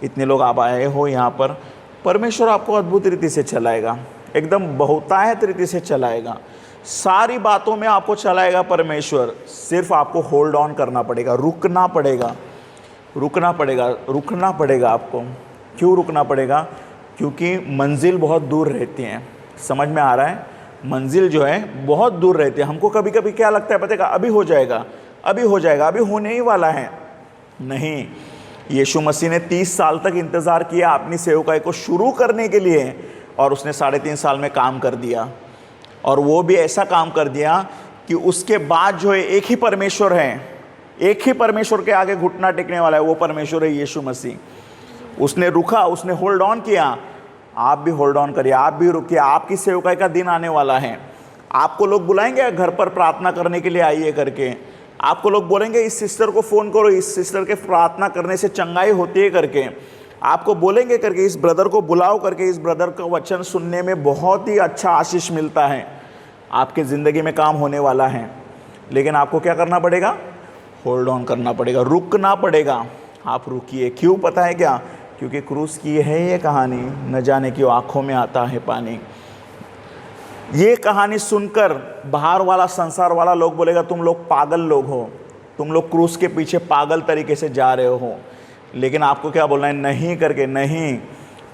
इतने लोग आप आए हो यहाँ पर, परमेश्वर आपको अद्भुत रीति से चलाएगा, एकदम बहुतायत रीति से चलाएगा, सारी बातों में आपको चलाएगा परमेश्वर। सिर्फ आपको होल्ड ऑन करना पड़ेगा, रुकना पड़ेगा, रुकना पड़ेगा, रुकना पड़ेगा आपको। क्यों रुकना पड़ेगा? क्योंकि मंजिल बहुत दूर रहती है। समझ में आ रहा है? मंजिल जो है बहुत दूर रहती है। हमको कभी कभी क्या लगता है पता है, अभी हो जाएगा, अभी हो जाएगा, अभी होने ही वाला है। नहीं, यीशु मसीह ने 30 साल तक इंतज़ार किया अपनी सेवकाई को शुरू करने के लिए, और उसने 3.5 साल में काम कर दिया। और वो भी ऐसा काम कर दिया कि उसके बाद जो है एक ही परमेश्वर है, एक ही परमेश्वर के आगे घुटना टेकने वाला है, वो परमेश्वर है यीशु मसीह। उसने रुका, उसने होल्ड ऑन किया। आप भी होल्ड ऑन करिए, आप भी रुकिए। आपकी सेवकाई का दिन आने वाला है। आपको लोग बुलाएंगे घर पर प्रार्थना करने के लिए आइए करके, आपको लोग बोलेंगे इस सिस्टर को फ़ोन करो, इस सिस्टर के प्रार्थना करने से चंगाई होती है करके, आपको बोलेंगे करके, इस ब्रदर को बुलाओ करके, इस ब्रदर का वचन सुनने में बहुत ही अच्छा आशीष मिलता है। आपके ज़िंदगी में काम होने वाला है, लेकिन आपको क्या करना पड़ेगा? होल्ड ऑन करना पड़ेगा, रुकना पड़ेगा। आप रुकिए। क्यों पता है क्या? क्योंकि क्रूस की है ये कहानी, न जाने क्यों आँखों में आता है पानी। ये कहानी सुनकर बाहर वाला, संसार वाला लोग बोलेगा तुम लोग पागल लोग हो, तुम लोग क्रूस के पीछे पागल तरीके से जा रहे हो। लेकिन आपको क्या बोलना है? नहीं करके, नहीं।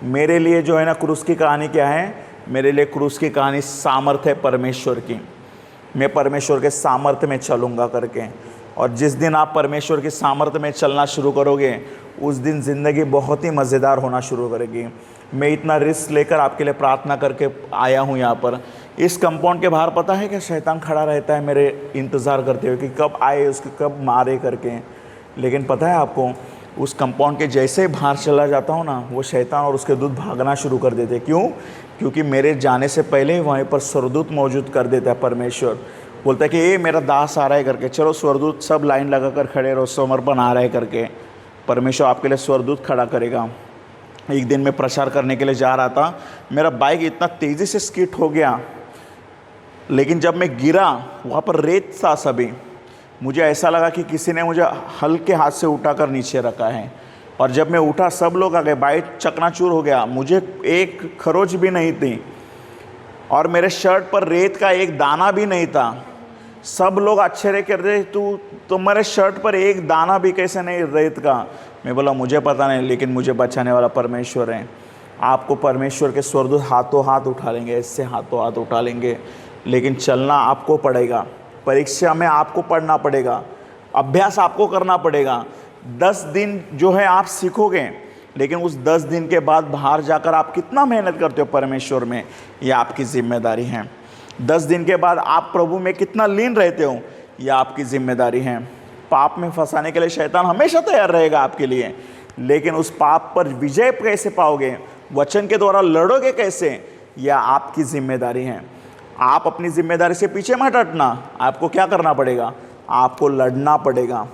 मेरे लिए जो है ना क्रूस की कहानी क्या है? मेरे लिए क्रूस की कहानी सामर्थ्य है परमेश्वर की। मैं परमेश्वर के सामर्थ्य में चलूँगा करके। और जिस दिन आप परमेश्वर की सामर्थ्य में चलना शुरू करोगे, उस दिन ज़िंदगी बहुत ही मज़ेदार होना शुरू करेगी। मैं इतना रिस्क लेकर आपके लिए प्रार्थना करके आया हूँ यहाँ पर। इस कंपाउंड के बाहर पता है क्या शैतान खड़ा रहता है मेरे इंतज़ार करते हुए कि कब आए, उसको कब मारे करके। लेकिन पता है आपको, उस कंपाउंड के जैसे ही बाहर चला जाता हूँ ना, वो शैतान और उसके दूत भागना शुरू कर देते। क्यों? क्योंकि मेरे जाने से पहले ही वहीं पर स्वर्गदूत मौजूद कर देता है परमेश्वर। बोलता है कि ये मेरा दास आ रहा है करके, चलो स्वर्गदूत सब लाइन लगा कर खड़े रहो, समर्पण आ रहा है करके। परमेश्वर आपके लिए स्वर्गदूत खड़ा करेगा। एक दिन मैं प्रचार करने के लिए जा रहा था, मेरा बाइक इतना तेज़ी से स्किड हो गया, लेकिन जब मैं गिरा वहाँ पर रेत था सभी, मुझे ऐसा लगा कि किसी ने मुझे हल्के हाथ से उठाकर नीचे रखा है। और जब मैं उठा सब लोग आ गए, बाइक चकनाचूर हो गया, मुझे एक खरोच भी नहीं थी और मेरे शर्ट पर रेत का एक दाना भी नहीं था। सब लोग आश्चर्य कर रहे, तू मेरे शर्ट पर एक दाना भी कैसे नहीं रेत का? मैं बोला मुझे पता नहीं, लेकिन मुझे बचाने वाला परमेश्वर है। आपको परमेश्वर के स्वर्गदूत हाथों हाथ उठा लेंगे, इससे हाथों हाथ उठा लेंगे। लेकिन चलना आपको पड़ेगा, परीक्षा में आपको पढ़ना पड़ेगा, अभ्यास आपको करना पड़ेगा। 10 दिन जो है आप सीखोगे, लेकिन उस 10 दिन के बाद बाहर जाकर आप कितना मेहनत करते हो परमेश्वर में, यह आपकी जिम्मेदारी है। 10 दिन के बाद आप प्रभु में कितना लीन रहते हो, यह आपकी जिम्मेदारी है। पाप में फंसाने के लिए शैतान हमेशा तैयार रहेगा आपके लिए, लेकिन उस पाप पर विजय कैसे पाओगे, वचन के द्वारा लड़ोगे कैसे, यह आपकी जिम्मेदारी है। आप अपनी जिम्मेदारी से पीछे मत हटना, आपको क्या करना पड़ेगा, आपको लड़ना पड़ेगा।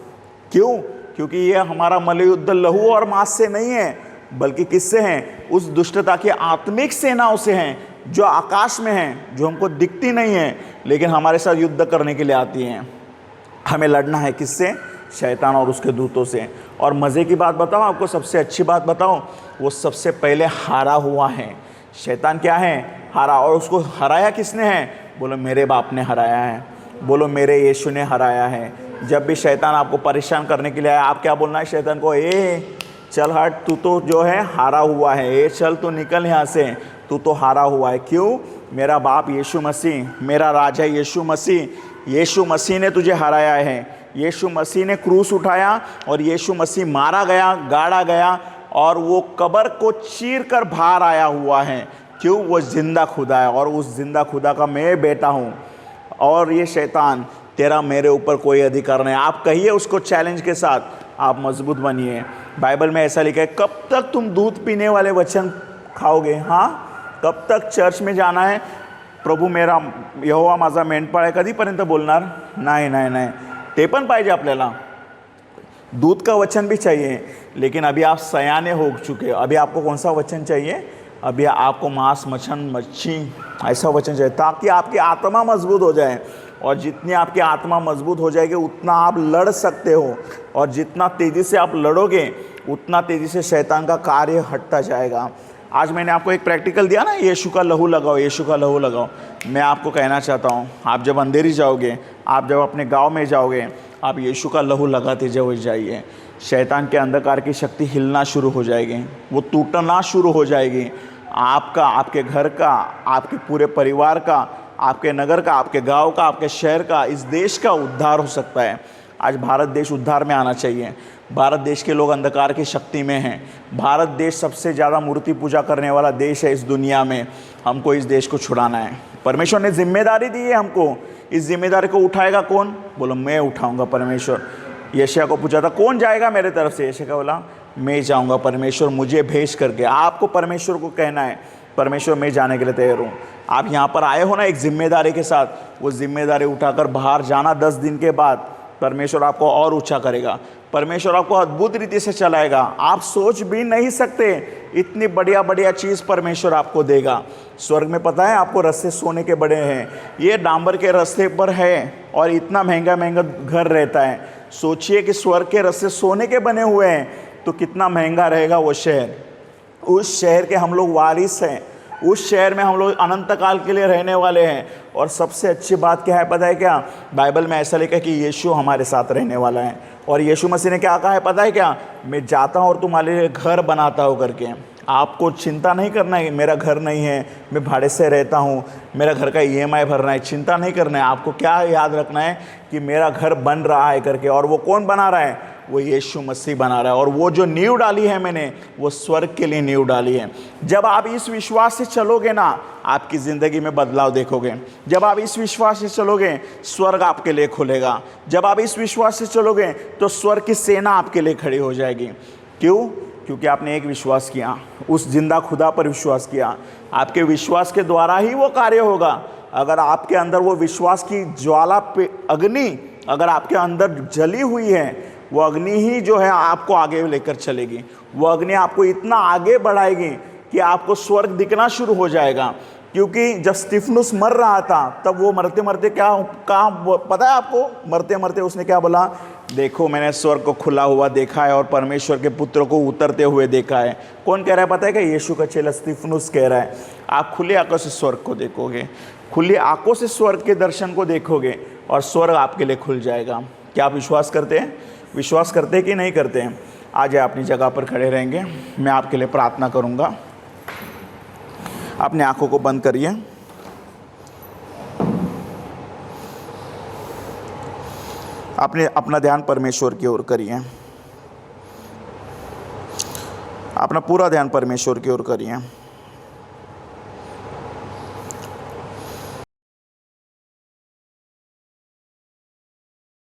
क्यों? क्योंकि ये हमारा मल्लयुद्ध लहू और मांस से नहीं है, बल्कि किससे हैं? उस दुष्टता की आत्मिक सेनाओं से हैं, जो आकाश में हैं, जो हमको दिखती नहीं है, लेकिन हमारे साथ युद्ध करने के लिए आती हैं। हमें लड़ना है किससे? शैतान और उसके दूतों से। और मज़े की बात बताओ आपको, सबसे अच्छी बात बताओ, वो सबसे पहले हारा हुआ है। शैतान क्या है? हारा। और उसको हराया किसने है? बोलो मेरे बाप ने हराया है, बोलो मेरे यीशु ने हराया है। जब भी शैतान आपको परेशान करने के लिए आया, आप क्या बोलना है शैतान को? चल हट, तू तो जो है हारा हुआ है, चल तू निकल यहाँ से, तू तो हारा हुआ है। क्यों? मेरा बाप यीशु मसीह, मेरा राजा यीशु मसीह ने तुझे हराया है। यीशु मसीह ने क्रूस उठाया और यीशु मसीह मारा गया, गाड़ा गया, और वो कब्र को चीर कर बाहर आया हुआ है। क्यों? वो जिंदा खुदा है, और उस जिंदा खुदा का मैं बेटा हूँ। और ये शैतान, तेरा मेरे ऊपर कोई अधिकार नहीं। आप कहिए उसको चैलेंज के साथ, आप मजबूत बनिए। बाइबल में ऐसा लिखा है, कब तक तुम दूध पीने वाले वचन खाओगे? हाँ, कब तक चर्च में जाना है, प्रभू मेरा यहोवा माझा मेंढपाळ आहे, कधीपर्यंत बोलणार? नाही, ते पण पाहिजे आपल्याला, दूध का वचन भी चाहिए। लेकिन अभी आप सयाने हो चुके, अभी आपको कौन सा वचन चाहिए? अभी आपको मांस मच्छी ऐसा वचन चाहिए, ताकि आपकी आत्मा मजबूत हो जाए। और जितनी आपकी आत्मा मजबूत हो जाएगी, उतना आप लड़ सकते हो, और जितना तेज़ी से आप लड़ोगे, उतना तेज़ी से शैतान का कार्य हटता जाएगा। आज मैंने आपको एक प्रैक्टिकल दिया ना, यीशु का लहू लगाओ, यीशु का लहू लगाओ। मैं आपको कहना चाहता हूँ, आप जब अंधेरी जाओगे, आप जब अपने गांव में जाओगे, आप यीशु का लहू लगाते जाइए। शैतान के अंधकार की शक्ति हिलना शुरू हो जाएगी, वो टूटना शुरू हो जाएगी। आपका, आपके घर का, आपके पूरे परिवार का, आपके नगर का, आपके गांव का, आपके शहर का, इस देश का उद्धार हो सकता है। आज भारत देश उद्धार में आना चाहिए। भारत देश के लोग अंधकार की शक्ति में हैं। भारत देश सबसे ज़्यादा मूर्ति पूजा करने वाला देश है इस दुनिया में। हमको इस देश को छुड़ाना है। परमेश्वर ने जिम्मेदारी दी है हमको, इस जिम्मेदारी को उठाएगा कौन? बोलो मैं उठाऊंगा। परमेश्वर यशायाह को पूछा था, कौन जाएगा मेरे तरफ से? यशायाह का बोला, मैं जाऊंगा, परमेश्वर मुझे भेज करके। आपको परमेश्वर को कहना है, परमेश्वर मैं जाने के लिए तैयार हूँ। आप यहाँ पर आए हो ना एक जिम्मेदारी के साथ, वो जिम्मेदारी उठाकर बाहर जाना। 10 दिन के बाद परमेश्वर आपको और ऊंचा करेगा, परमेश्वर आपको अद्भुत रीति से चलाएगा। आप सोच भी नहीं सकते इतनी बढ़िया चीज़ परमेश्वर आपको देगा। स्वर्ग में पता है आपको रास्ते सोने के बड़े हैं, ये डांबर के रास्ते पर है, और इतना महंगा घर रहता है। सोचिए कि स्वर्ग के रास्ते सोने के बने हुए हैं, तो कितना महंगा रहेगा वो शहर। उस शहर के हम लोग वारिस हैं, उस शहर में हम लोग अनंत काल के लिए रहने वाले हैं। और सबसे अच्छी बात क्या है पता है क्या? बाइबल में ऐसा लिखा है कि यीशु हमारे साथ रहने वाला है। और यीशु मसीह ने क्या कहा है पता है क्या? मैं जाता हूँ और तुम्हारे लिए घर बनाता हूँ करके। आपको चिंता नहीं करना है, मेरा घर नहीं है, मैं भाड़े से रहता हूँ, मेरा घर का EMI भरना है, चिंता नहीं करना है। आपको क्या याद रखना है कि मेरा घर बन रहा है करके। और वो कौन बना रहा है? वो यीशु मसीह बना रहा है। और वो जो नींव डाली है मैंने, वो स्वर्ग के लिए नींव डाली है। जब आप इस विश्वास से चलोगे ना, आपकी ज़िंदगी में बदलाव देखोगे। जब आप इस विश्वास से चलोगे, स्वर्ग आपके लिए खुलेगा। जब आप इस विश्वास से चलोगे, तो स्वर्ग की सेना आपके लिए खड़ी हो जाएगी। क्यों? क्योंकि आपने एक विश्वास किया, उस जिंदा खुदा पर विश्वास किया। आपके विश्वास के द्वारा ही वो कार्य होगा। अगर आपके अंदर वो विश्वास की ज्वाला पे अग्नि अगर आपके अंदर जली हुई है, वो अग्नि ही जो है आपको आगे लेकर चलेगी। वो अग्नि आपको इतना आगे बढ़ाएगी कि आपको स्वर्ग दिखना शुरू हो जाएगा। क्योंकि जब स्तिफनुस मर रहा था, तब वो मरते मरते क्या कहा पता है आपको? मरते मरते उसने क्या बोला? देखो मैंने स्वर्ग को खुला हुआ देखा है और परमेश्वर के पुत्र को उतरते हुए देखा है। कौन कह रहा है पता है क्या? यीशु का चेला स्तिफनुस कह रहा है। आप खुली आंखों से स्वर्ग को देखोगे, खुली आंखों से स्वर्ग के दर्शन को देखोगे, और स्वर्ग आपके लिए खुल जाएगा। क्या आप विश्वास करते हैं? विश्वास करते हैं कि नहीं करते हैं? आ जाए, अपनी जगह पर खड़े रहेंगे, मैं आपके लिए प्रार्थना करूंगा। अपनी आंखों को बंद करिए। अपना ध्यान परमेश्वर की ओर करिए। अपना पूरा ध्यान परमेश्वर की ओर करिए।